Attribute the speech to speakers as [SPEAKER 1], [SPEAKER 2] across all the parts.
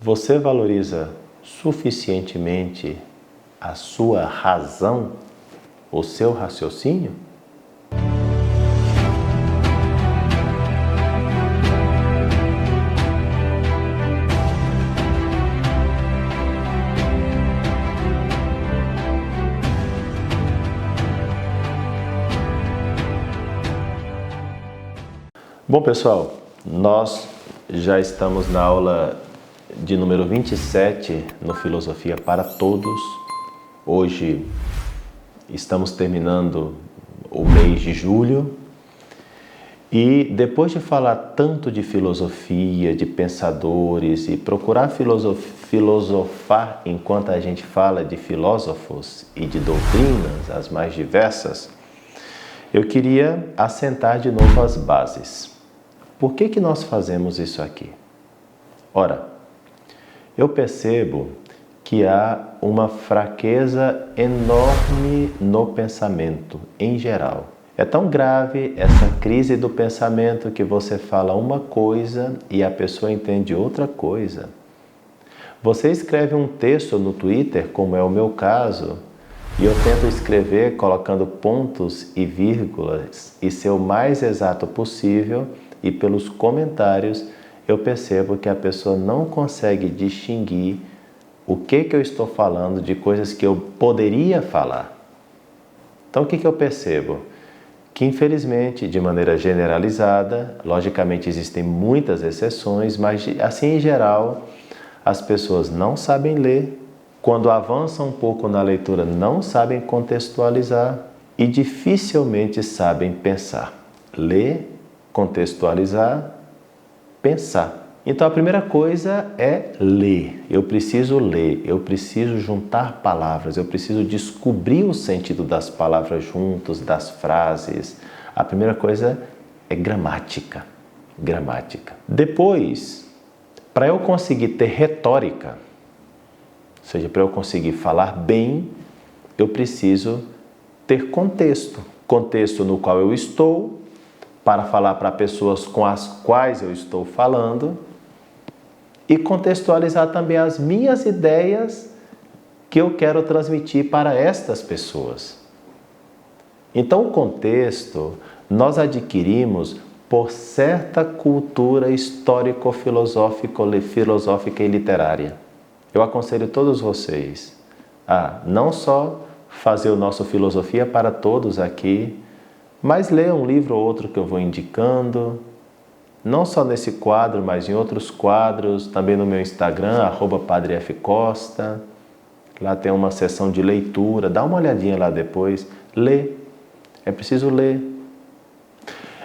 [SPEAKER 1] Você valoriza suficientemente a sua razão, o seu raciocínio? Bom, pessoal, nós já estamos na aula de número 27 no Filosofia para Todos. Hoje estamos terminando o mês de julho e depois de falar tanto de filosofia, de pensadores e procurar filosofar enquanto a gente fala de filósofos e de doutrinas, as mais diversas, eu queria assentar de novo as bases. Por que nós fazemos isso aqui? Ora, eu percebo que há uma fraqueza enorme no pensamento, em geral. É tão grave essa crise do pensamento que você fala uma coisa e a pessoa entende outra coisa. Você escreve um texto no Twitter, como é o meu caso, e eu tento escrever colocando pontos e vírgulas e ser o mais exato possível, e pelos comentários eu percebo que a pessoa não consegue distinguir o que eu estou falando de coisas que eu poderia falar. Então o que eu percebo? Que infelizmente, de maneira generalizada, logicamente existem muitas exceções, mas assim em geral, as pessoas não sabem ler, quando avançam um pouco na leitura não sabem contextualizar e dificilmente sabem pensar. Ler, contextualizar, pensar. Então a primeira coisa é ler. Eu preciso juntar palavras, eu preciso descobrir o sentido das palavras juntos, das frases. A primeira coisa é gramática. Depois, para eu conseguir ter retórica, ou seja, para eu conseguir falar bem, eu preciso ter contexto. Contexto no qual eu estou, para falar para pessoas com as quais eu estou falando e contextualizar também as minhas ideias que eu quero transmitir para estas pessoas. Então, o contexto nós adquirimos por certa cultura histórico-filosófica e literária. Eu aconselho todos vocês a não só fazer o nosso Filosofia para Todos aqui, mas ler um livro ou outro que eu vou indicando, não só nesse quadro, mas em outros quadros, também no meu Instagram, @padrefcosta. Lá tem uma seção de leitura, dá uma olhadinha lá depois. Lê, é preciso ler.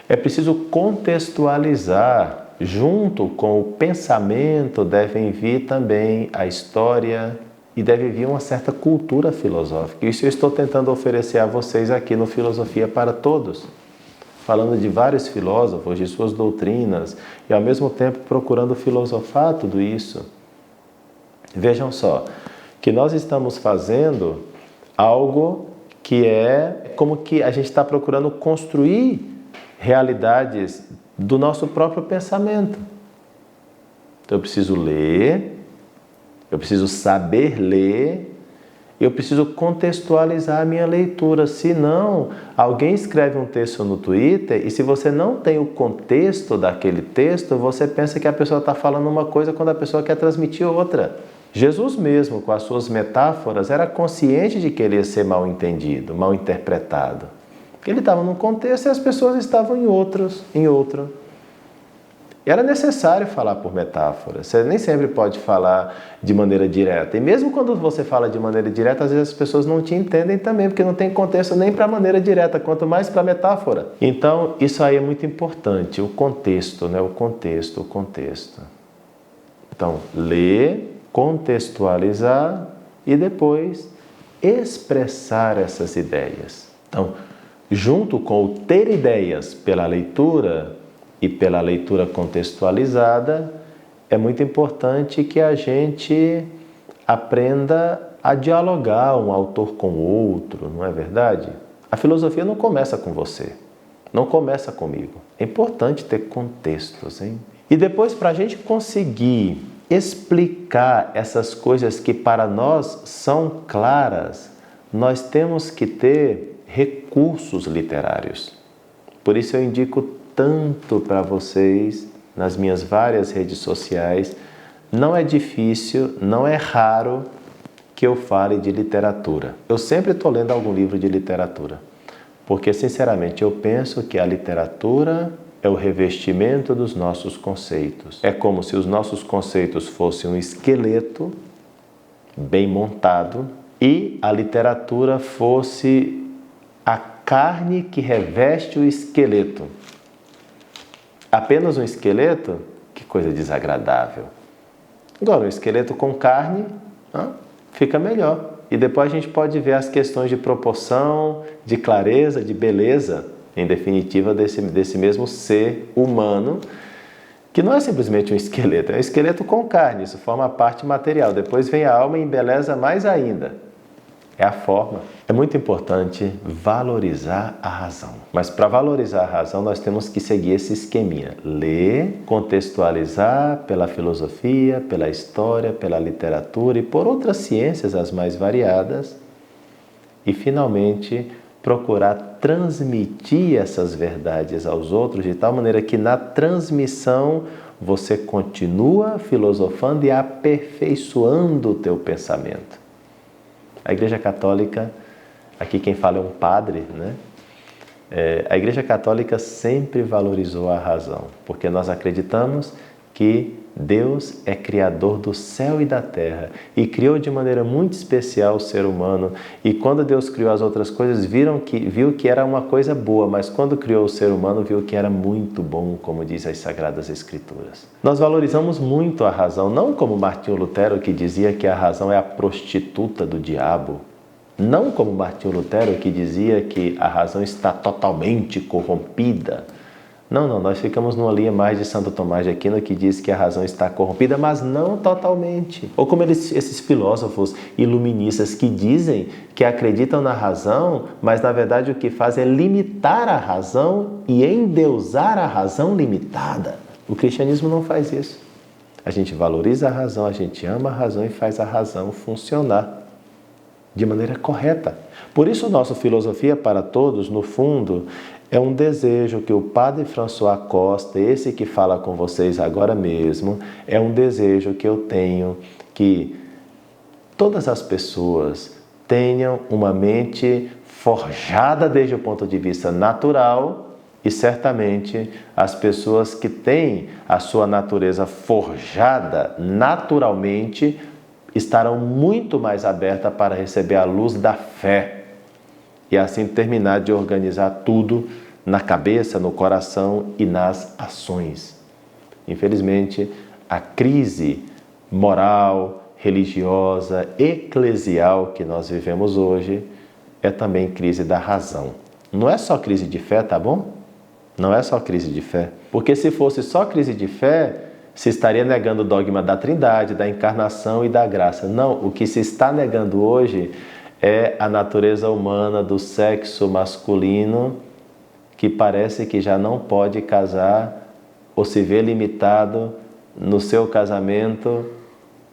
[SPEAKER 1] É preciso contextualizar, junto com o pensamento devem vir também a história e deve vir uma certa cultura filosófica. Isso eu estou tentando oferecer a vocês aqui no Filosofia para Todos, falando de vários filósofos, de suas doutrinas, e ao mesmo tempo procurando filosofar tudo isso. Vejam só, que nós estamos fazendo algo que é como que a gente está procurando construir realidades do nosso próprio pensamento. Então eu preciso ler, eu preciso saber ler, eu preciso contextualizar a minha leitura. Senão, alguém escreve um texto no Twitter e se você não tem o contexto daquele texto, você pensa que a pessoa está falando uma coisa quando a pessoa quer transmitir outra. Jesus mesmo, com as suas metáforas, era consciente de que ele ia ser mal entendido, mal interpretado. Ele estava num contexto e as pessoas estavam em outro. Era necessário falar por metáforas. Você nem sempre pode falar de maneira direta. E mesmo quando você fala de maneira direta, às vezes as pessoas não te entendem também, porque não tem contexto nem para a maneira direta, quanto mais para a metáfora. Então, isso aí é muito importante, o contexto, né? O contexto. Então, ler, contextualizar e depois expressar essas ideias. Então, junto com o ter ideias pela leitura e pela leitura contextualizada, é muito importante que a gente aprenda a dialogar um autor com o outro, não é verdade? A filosofia não começa com você, não começa comigo. É importante ter contextos, hein? E depois, para a gente conseguir explicar essas coisas que para nós são claras, nós temos que ter recursos literários. Por isso eu indico tanto para vocês nas minhas várias redes sociais. Não é difícil, não é raro que eu fale de literatura. Eu sempre estou lendo algum livro de literatura, porque sinceramente eu penso que a literatura é o revestimento dos nossos conceitos. É como se os nossos conceitos fossem um esqueleto bem montado e a literatura fosse a carne que reveste o esqueleto. Apenas um esqueleto? Que coisa desagradável. Agora, um esqueleto com carne fica melhor. E depois a gente pode ver as questões de proporção, de clareza, de beleza, em definitiva, desse mesmo ser humano, que não é simplesmente um esqueleto, é um esqueleto com carne, isso forma parte material. Depois vem a alma e embeleza mais ainda. É a forma. É muito importante valorizar a razão. Mas para valorizar a razão, nós temos que seguir esse esqueminha. Ler, contextualizar pela filosofia, pela história, pela literatura e por outras ciências as mais variadas. E, finalmente, procurar transmitir essas verdades aos outros de tal maneira que na transmissão você continua filosofando e aperfeiçoando o teu pensamento. A Igreja Católica, aqui quem fala é um padre, né? A Igreja Católica sempre valorizou a razão, porque nós acreditamos que Deus é criador do céu e da terra e criou de maneira muito especial o ser humano. E quando Deus criou as outras coisas, viu que era uma coisa boa, mas quando criou o ser humano, viu que era muito bom, como diz as Sagradas Escrituras. Nós valorizamos muito a razão, não como Martinho Lutero, que dizia que a razão é a prostituta do diabo. Não como Martinho Lutero, que dizia que a razão está totalmente corrompida. Não, nós ficamos numa linha mais de Santo Tomás de Aquino, que diz que a razão está corrompida, mas não totalmente. Ou como esses filósofos iluministas que dizem que acreditam na razão, mas na verdade o que fazem é limitar a razão e endeusar a razão limitada. O cristianismo não faz isso. A gente valoriza a razão, a gente ama a razão e faz a razão funcionar de maneira correta. Por isso, nossa Filosofia para Todos, no fundo, é um desejo que o Padre François Costa, esse que fala com vocês agora mesmo, é um desejo que eu tenho que todas as pessoas tenham uma mente forjada desde o ponto de vista natural e certamente as pessoas que têm a sua natureza forjada naturalmente estarão muito mais abertas para receber a luz da fé e assim terminar de organizar tudo na cabeça, no coração e nas ações. Infelizmente, a crise moral, religiosa, eclesial que nós vivemos hoje é também crise da razão. Não é só crise de fé, tá bom? Não é só crise de fé. Porque se fosse só crise de fé, se estaria negando o dogma da Trindade, da encarnação e da graça. Não, o que se está negando hoje é a natureza humana do sexo masculino, que parece que já não pode casar ou se vê limitado no seu casamento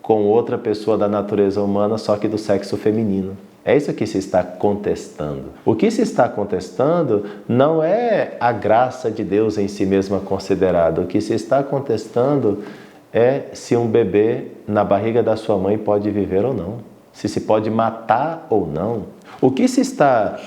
[SPEAKER 1] com outra pessoa da natureza humana, só que do sexo feminino. É isso que se está contestando. O que se está contestando não é a graça de Deus em si mesma considerada. O que se está contestando é se um bebê na barriga da sua mãe pode viver ou não. Se pode matar ou não. O que se está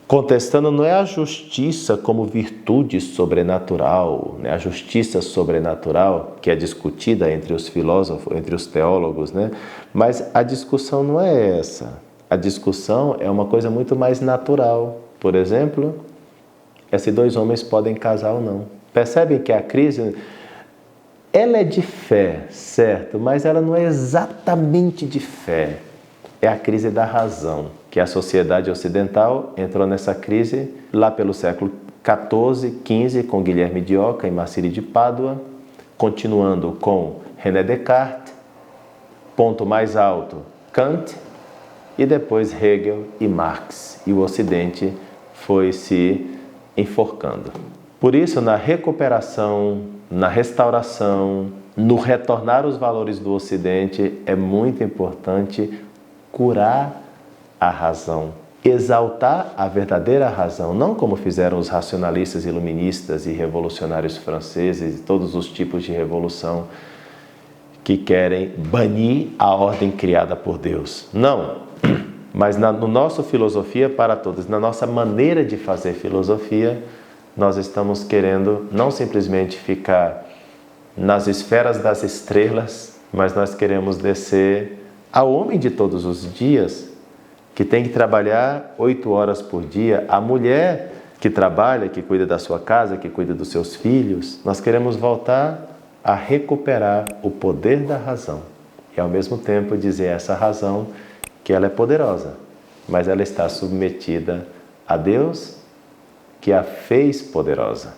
[SPEAKER 1] contestando não é a justiça como virtude sobrenatural, né? A justiça sobrenatural que é discutida entre os filósofos, entre os teólogos, né? Mas a discussão não é essa. A discussão é uma coisa muito mais natural. Por exemplo, é se dois homens podem casar ou não. Percebem que a crise, ela é de fé, certo? Mas ela não é exatamente de fé. É a crise da razão, que a sociedade ocidental entrou nessa crise lá pelo século XIV, XV, com Guilherme de Ockham e Marcílio de Pádua, continuando com René Descartes, ponto mais alto, Kant, e depois Hegel e Marx. E o Ocidente foi se enforcando. Por isso, na recuperação, na restauração, no retornar os valores do Ocidente, é muito importante curar a razão, exaltar a verdadeira razão, não como fizeram os racionalistas iluministas e revolucionários franceses, e todos os tipos de revolução que querem banir a ordem criada por Deus. Não, mas no nosso Filosofia para Todos, na nossa maneira de fazer filosofia, nós estamos querendo não simplesmente ficar nas esferas das estrelas, mas nós queremos descer ao homem de todos os dias, que tem que trabalhar 8 horas por dia, a mulher que trabalha, que cuida da sua casa, que cuida dos seus filhos. Nós queremos voltar a recuperar o poder da razão e, ao mesmo tempo, dizer a essa razão que ela é poderosa, mas ela está submetida a Deus, que a fez poderosa.